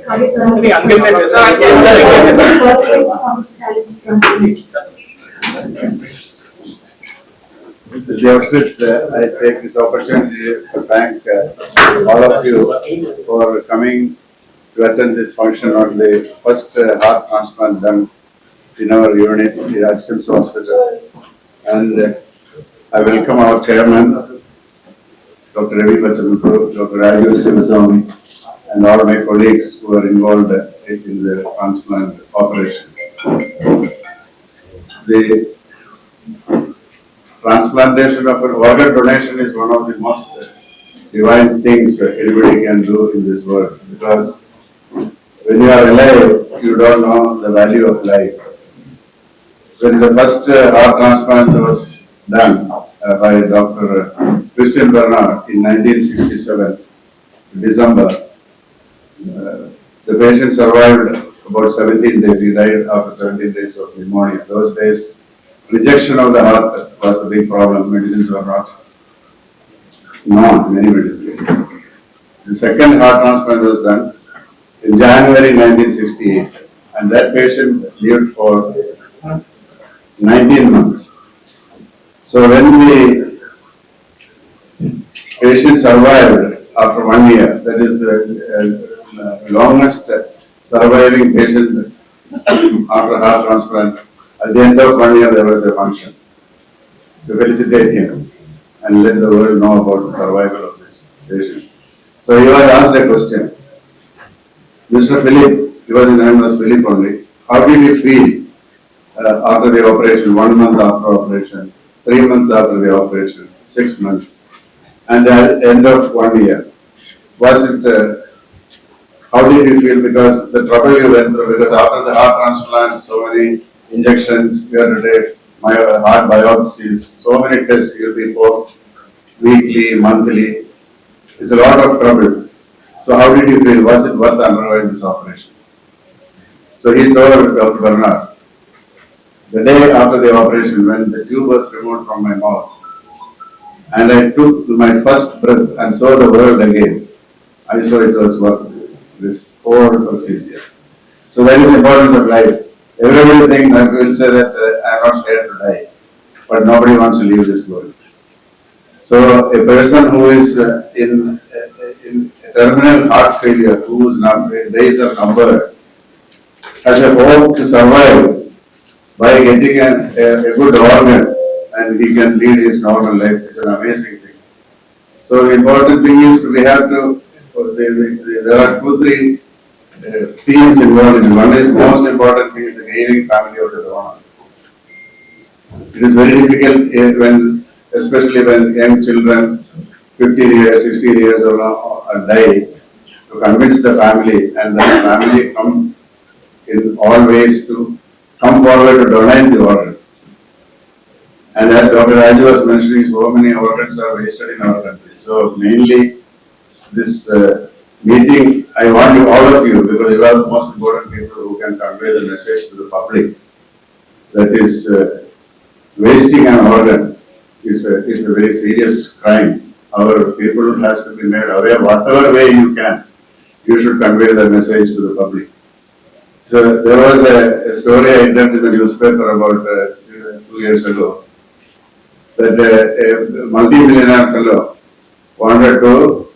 At the outset, I take this opportunity to thank all of you for coming to attend this function on the first heart transplant done in our unit at SIMS Hospital. And I welcome our chairman, Dr. Ravi Pachamukuru, Dr. Rajesh Sivaswamy, and all my colleagues who are involved in the transplant operation. The transplantation of an organ donation is one of the most divine things anybody can do in this world, because when you are alive, you don't know the value of life. When the first heart transplant was done by Dr. Christian Bernard in 1967, December, the patient survived about 17 days. He died after 17 days of pneumonia. Those days, rejection of the heart was the big problem. Medicines were not known, many medicines. The second heart transplant was done in January 1968, and that patient lived for 19 months. So when the patient survived after 1 year, that is the longest surviving patient after heart transplant, at the end of 1 year there was a function to felicitate him and let the world know about the survival of this patient. So he was asked a question. Mr. Philip, his name was Philip only, how did you feel after the operation, 1 month after operation, 3 months after the operation, 6 months, and at the end of 1 year? Was it, how did you feel? Because the trouble you went through, because after the heart transplant, so many injections, you have to take heart biopsies, so many tests you will be for weekly, monthly. It's a lot of trouble. So how did you feel? Was it worth undergoing this operation? So he told Dr. Bernard, the day after the operation, when the tube was removed from my mouth, and I took my first breath and saw the world again, I saw it was worth this whole procedure. So that is the importance of life. Everybody will say that I am not scared to die, but nobody wants to leave this world. So a person who is in terminal heart failure, whose days are numbered, has a hope to survive by getting a good organ, and he can lead his normal life. It's an amazing thing. So the important thing is there are 2-3 themes involved in it. One is most important thing is the grieving family of the donor. It is very difficult especially when young children, 15 years, 16 years or die, to convince the family, and then the family come in all ways to come forward to donate the organ. And as Dr. Raju was mentioning, so many organs are wasted in our country. So mainly this meeting, I want you, all of you, because you are the most important people who can convey the message to the public, that is wasting an organ is a very serious crime. Our people has to be made aware, whatever way you can, you should convey the message to the public. So there was a story I read in the newspaper about 2 years ago, that a multi-millionaire fellow wanted to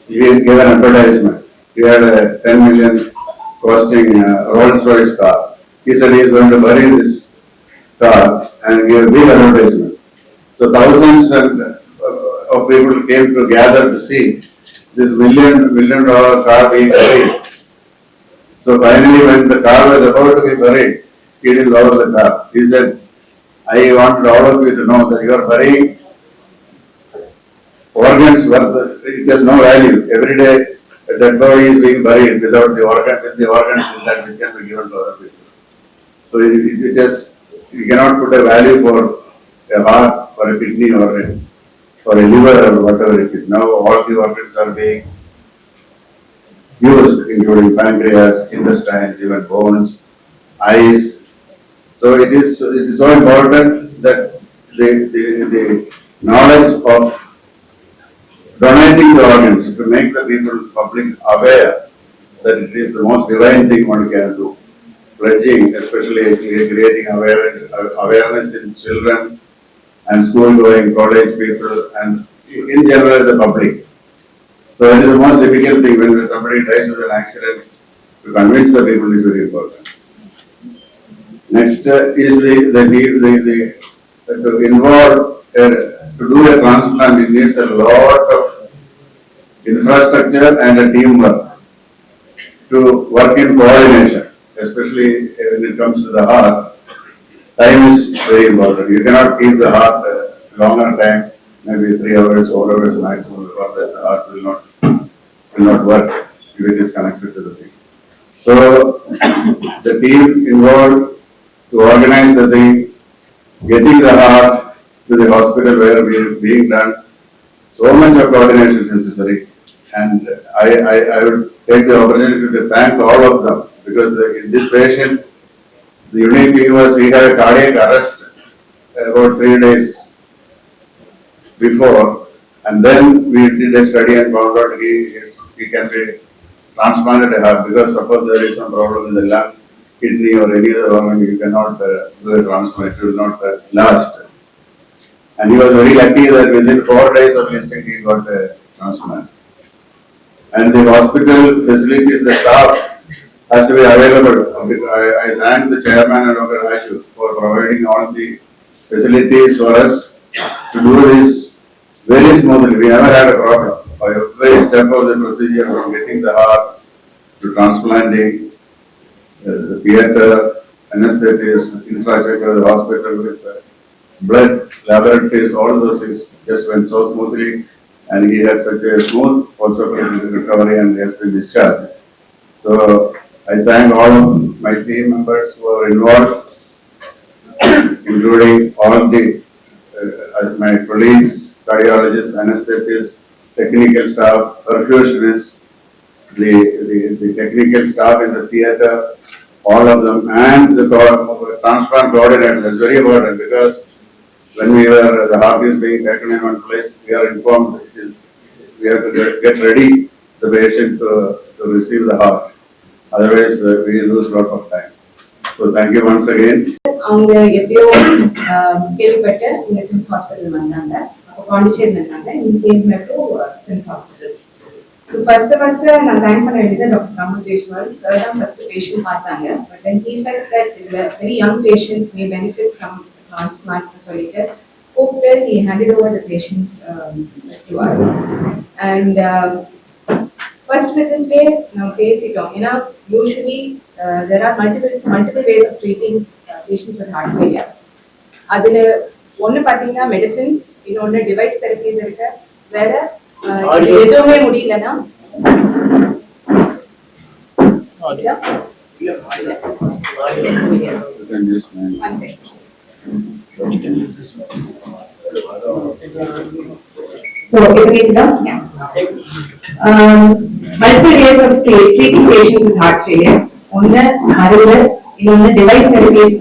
give an advertisement. He had a 10 million costing Rolls-Royce car. He said he is going to bury this car and give a big advertisement. So thousands of people came to gather to see this million dollar car being buried. So finally, when the car was about to be buried, he didn't lower the car. He said, I want all of you to know that you are burying organs worth, it has no value. Every day a dead body is being buried without the organ, with the organs that which can be given to other people. So you cannot put a value for a heart, for a kidney, or for a liver, or whatever it is. Now all the organs are being used, including pancreas, intestines, even bones, eyes. So it is so important that the knowledge of donating the organs, to make the people public aware that it is the most divine thing one can do. Pledging, especially creating awareness in children and school-going college people and in general the public. So it is the most difficult thing when somebody dies with an accident. To convince the people is very important. Next is to involve to do a transplant. It needs a lot of infrastructure and a teamwork to work in coordination, especially when it comes to the heart. Time is very important. You cannot keep the heart longer time, maybe 3 hours, 4 hours maximum, before that the heart will not work if it is connected to the thing. So the team involved to organize the thing, getting the heart to the hospital where we are being done, so much of coordination is necessary. And I would take the opportunity to thank all of them because in this patient, the unique thing was he had a cardiac arrest about 3 days before, and then we did a study and found out he can be transplanted a heart because suppose there is some problem in the lung, kidney or any other organ, you cannot do a transplant, it will not last. And he was very lucky that within 4 days of listing he got a transplant. And the hospital facilities, the staff has to be available. I thank the chairman and Dr. Raju for providing all the facilities for us to do this very smoothly. We never had a problem. By every step of the procedure, from getting the heart to transplanting, the theatre, anesthetics, infrastructure of the hospital with blood, laboratories, all those things just went so smoothly, and he had such a smooth post-operative recovery and he has been discharged. So I thank all of my team members who are involved, including all the my colleagues, cardiologists, anesthetists, technical staff, perfusionists, the technical staff in the theatre, all of them, and the transplant coordinator. That's very important because when the heart is being taken in one place, we are informed we have to get ready the patient to receive the heart. Otherwise, we lose a lot of time. So thank you once again. அவங்க எப்பயோ கேள்விப்பட்ட இங்க Sims hospital வந்தாங்க. அப்போ பாண்டிச்சேரியில் இருந்தாங்க. இங்க கேள்விப்பட்டு சிம்ஸ் ஹாஸ்பிட்டல். ஸோ ஃபர்ஸ்ட் நான் தேங்க் பண்ண வேண்டியது டாக்டர் ராமு ஜெய்ஸ்வால் சார் தான் ஃபர்ஸ்ட் பேஷண்ட் பார்த்தாங்க. But then he felt that இதுல very young patient may benefit from transplant சொல்லிட்டு கூப்பிட்டு he handed over the patient to us. And first விசிட்லேயே நம்ம பேசிட்டோம். ஏன்னா usually there are multiple ways of treating patients with heart failure. அதுல ஒன்னு பாத்தீங்கன்னா மெடிசின்ஸ், இன்னொன்னு டிவைஸ் தெரபிஸ் இருக்கு. வேற எதுவுமே முடியலன்னா So multiple ways of treating patients with heart failure. ஒன்னு மருந்து, இன்னொன்னு டிவைஸ் தெரபிஸ்,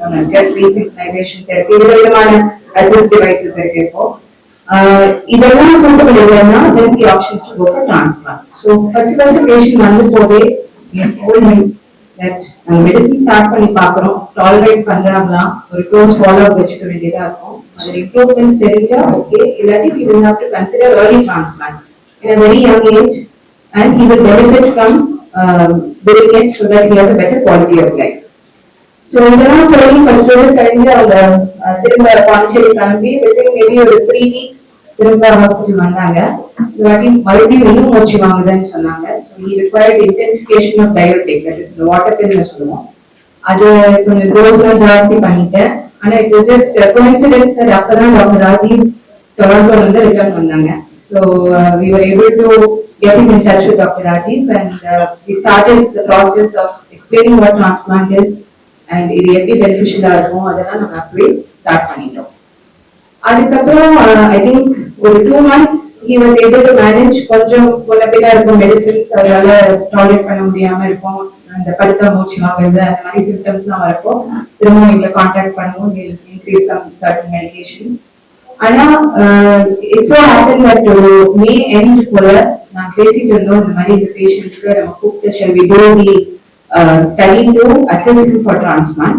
ரீசிக்னைசேஷன் தெரபி, விதவிதமான அசிஸ்ட் டிவைசஸ் இருக்கு. இப்போ இதெல்லாம் சூட்டபிள் இல்லைன்னா then the options to go for transplant. So first patient வந்து போதே மெடிசின் ஸ்டார்ட் பண்ணி பார்க்கறோம், டாலரேட் பண்றாங்களா, ஒரு க்ளோஸ் ஃபாலோ அப் வச்சுக்க வேண்டியதா இருக்கும். அது இம்ப்ரூவ்மெண்ட்ஸ் தெரிஞ்சா ஓகே, இல்லாட்டி we will have to consider early transplant in a very young age and he will benefit from doing it so that he has a better quality of life. So இதெல்லாம் சொல்லி first கழிஞ்சு அவங்க திரும்ப பாண்டிச்சேரி கிளம்பி within maybe ஒரு 3 weeks திரும்ப hospital வந்தாங்க. மறுபடியும் இன்னும் மூச்சு வாங்குதுன்னு சொன்னாங்க. So he required intensification of diuretic, that is the water pill சொல்லுவோம். அது கொஞ்சம் டோஸ்லாம் ஜாஸ்தி பண்ணிட்டேன். ஆனா it was just a coincidence that அப்பதான் டாக்டர் ராஜீவ் டொராண்டோல இருந்து ரிட்டர்ன் வந்தாங்க. So we were able to get him in touch with Dr. Rajiv and we started the process of explaining what transplant is and இது எப்படி பெனிஃபிஷியலா இருக்கும் அதெல்லாம் நம்ம அப்படியே start பண்ணிட்டோம். அதுக்கப்புறம் ஐ திங்க் ஒரு 2 months he was able to manage. கொஞ்சம் முன்னப்பின்னா இருக்கும் மெடிசின்ஸ், அதனால டாலரேட் பண்ண முடியாம இருக்கும், அந்த படுத்த மூச்சு வாங்குறது அந்த மாதிரி சிம்டம்ஸ்லாம் வரப்போ திரும்ப எங்களை கான்டாக்ட் பண்ணுவோம், இன்க்ரீஸ் சம் சர்டன் மெடிகேஷன்ஸ். ஆனா it so happened that ஒரு மே எண்ட் போல நான் பேசிட்டு இருந்தோம் இந்த மாதிரி இந்த பேஷண்ட்க்கு நம்ம கூப்பிட்டு shall we do the study to assess him for transplant.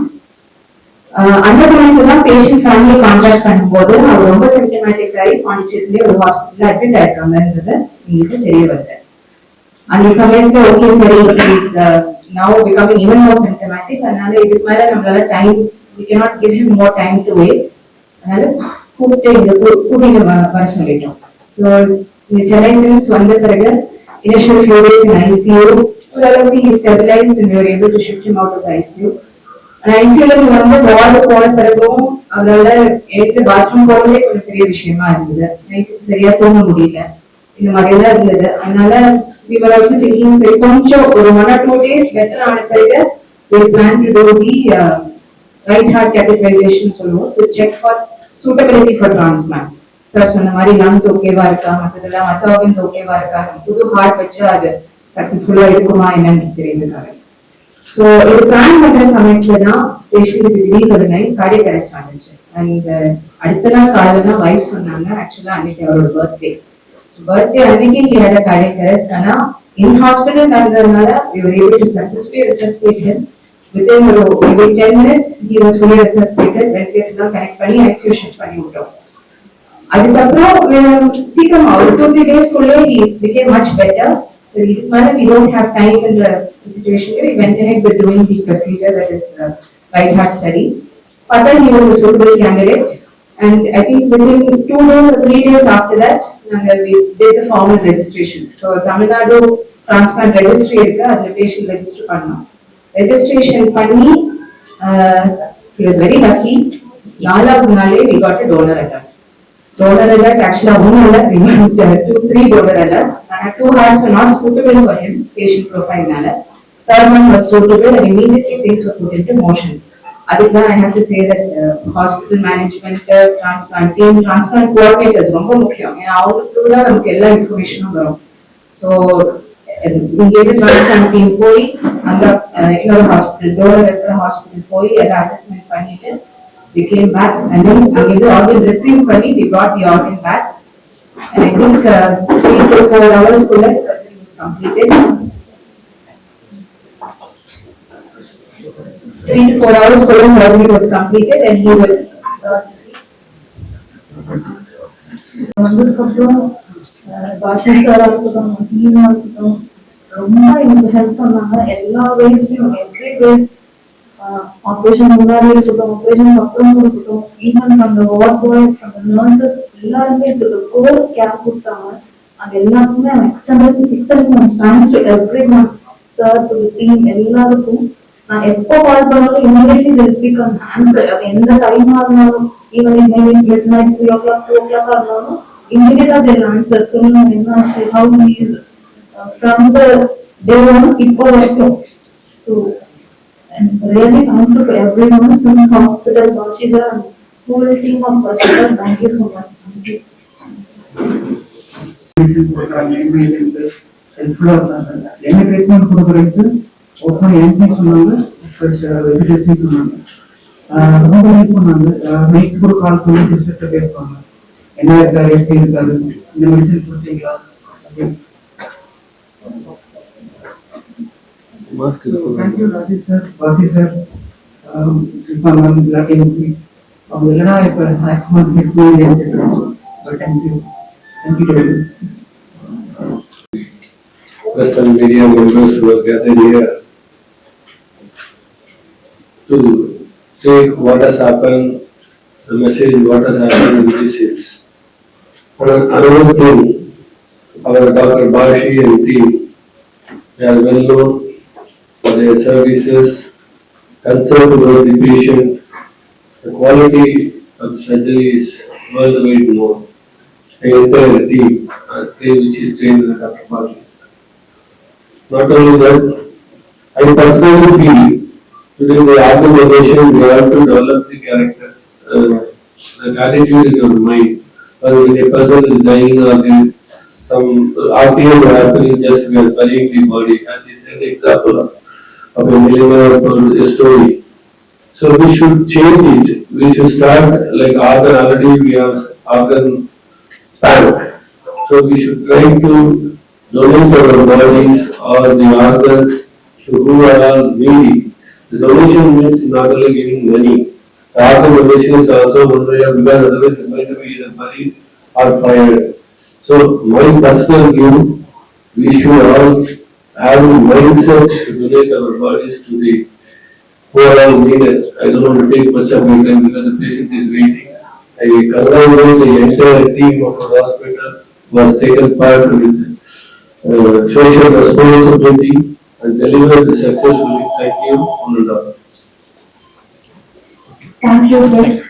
அந்த சமயத்துல தான் பேஷண்ட் ஃபேமிலி கான்டாக்ட் பண்ணும்போது அவர் ரொம்ப சிம்டமேட்டிக் ஆகி பாண்டிச்சேரியிலே ஒரு ஹாஸ்பிட்டல் அட்மிட் ஆயிருக்காங்கன்றது எங்களுக்கு தெரிய வருது. அந்த சமயத்துல ஓகே சரி இஸ் நவ பிகமிங் ஈவன் மோர் சிம்டமேட்டிக், அதனால இதுக்கு மேல நம்மளால time we cannot give him more time to wait, அதனால கூப்பிட்டு இங்க கூட்டிட்டு வர சொல்லிட்டோம். ஸோ இந்த சென்னை சிம்ஸ் வந்த பிறகு initial few days in ICU ஓரளவுக்கு he stabilized and we were able to shift him out of the ICU. ஐசியூல வந்து வார்டு போன பிறகும் அவரால் எடுத்து பாத்ரூம் போறதே கொஞ்சம் பெரிய விஷயமா இருந்தது. நைட்டு சரியா தூங்க முடியல, இந்த மாதிரி எல்லாம் இருந்தது. அதனால we were also thinking சரி கொஞ்சம் ஒரு 1 or 2 days பெட்டர் ஆன பிறகு we plan to do the right heart catheterization சொல்லுவோம் to check for suitability for transplant. Sir சொன்ன மாதிரி lungs ஓகேவா இருக்கா, மற்றதெல்லாம் மற்ற ஆர்கன்ஸ் ஓகேவா இருக்கா, புது ஹார்ட் வச்சா அது சக்சஸ்ஃபுல்லா இருக்குமா என்னன்னு தெரியுதுக்காக. ஸோ இது பிளான் பண்ற சமயத்துல தான் பேஷண்ட்டுக்கு திடீர்னு ஒரு நைட் கார்டியக் அரெஸ்ட் ஆனிச்சு. அண்ட் அடுத்த நாள் காலையில தான் வைஃப் சொன்னாங்க ஆக்சுவலா அன்னைக்கு அவரோட பர்த்டே அன்னைக்கு he had a cardiac arrest. ஆனா in hospital நடந்ததுனால we were able to successfully resuscitate him. Within maybe 10 minutes he was fully resuscitated. Ventilator தான் கனெக்ட் பண்ணி ICU ஷிஃப்ட் பண்ணி விட்டோம். அதுக்கப்புறம் சீக்கிரமா ஒரு 2-3 days he became much better. So we don't have time in the situation where we went ahead with doing the procedure, that is right heart study. But he was a suitable candidate, and I think within 2 days or 3 days after that, we did the formal registration. So Tamil Nadu transplant registry irukku, adha patient register பண்ணோம். Registration பண்ணி he was very lucky. 4வது நாளே we got a donor alert. Donor alert actually we went 2-3 donor alerts, and 2 hearts were not suitable for him patient profile nala. Third one was suitable, and immediately things were put into motion. Adhika I have to say that hospital management, transplant team, transplant coordinators romba mukkiyam. ஏனா அவங்களுக்கு தான் நமக்கு எல்லா இன்ஃபர்மேஷனும் வரும். So இங்கே transplant team போய் அந்த இன்னொரு ஹாஸ்பிட்டல் டோனர் இருக்கிற ஹாஸ்பிட்டல் போய் அதை அசஸ்மெண்ட் பண்ணிட்டு we came back, and then again the organ retrieved பண்ணி we brought the organ back, and I think 3 to 4 hours kulla surgery was completed. 3 to 4 hours kulla surgery was completed, and he was வந்ததுக்கப்புறம் பாஷா சாரா இருக்கட்டும், ஜீவனா இருக்கட்டும், ரொம்ப எனக்கு help பண்ணாங்க எல்லா வேஸ்லயும். Every ways operation முன்னாடி இருக்கட்டும், ஆப்ரேஷன் அப்புறம் இருக்கட்டும், ஈவன் அந்த வார்ட் பாய்ஸ், அந்த நர்சஸ் எல்லாருமே கோர் கேர் கொடுத்தாங்க. அது எல்லாருக்குமே thanks to every one, sir, to team, எல்லாருக்கும். நான் எப்போ கால் பண்ணாலும் immediately will big an answer. அது எந்த டைமா இருந்தாலும், even mid night 3 o'clock 2 o'clock இருந்தாலும் இமீடியட்டா they'll answer. சொல்லுங்க என்ன ஆச்சு, how he is, from the day one இப்போ வரைக்கும். So and really thankful to everyone, SIMS Hospital, Bashida, and whole team of Bashida. Thank you so much. Thank you. என்ன treatment கொடுக்குறதுக்கு ஒவ்வொரு எம்பி சொன்னாங்க, vegetation சொன்னாங்க, ரொம்ப ஹெல்ப் பண்ணாங்க. Night கூட கால் பண்ணி டிஸ்ட்ரிக்ட் பேசுவாங்க, என்ன இருக்காரு எப்படி இருக்காரு, இந்த மெடிசன் கொடுத்தீங்களா அப்படின்னு. Thank you Rajesh sir, Bharati sir, அவங்க இல்லைனா இப்போ thank you. Press and media members who are gathered here to take what has happened, the message what has happened in these SIMS. Another thing, our Dr. Bashi and team, they are well known for their services, concern about the patient. The quality of the surgery is worldwide known. The entire team, which is trained by Dr. Bashi. Not only that, I personally feel during the organ donation we have to develop the character, the attitude in your mind. Whether when a person is dying or some RTM happening, just we are burying the body. As he said, example of a millionaire told a story. So we should change it. We should start like organ, already we have organ bank. So we should try to donate our bodies or the organs to who are all needy. The donation means not only giving money. The organ donation is also one way of, because otherwise it's going to be either buried or fired. So my personal view, we should all have a mindset to donate our bodies to the who are all needed. I don't want to take much of your time because the patient is waiting. I congratulate the entire team of our hospital was taken part with social responsibility and delivered successfully. Thank you, Honorable. Thank you, sir.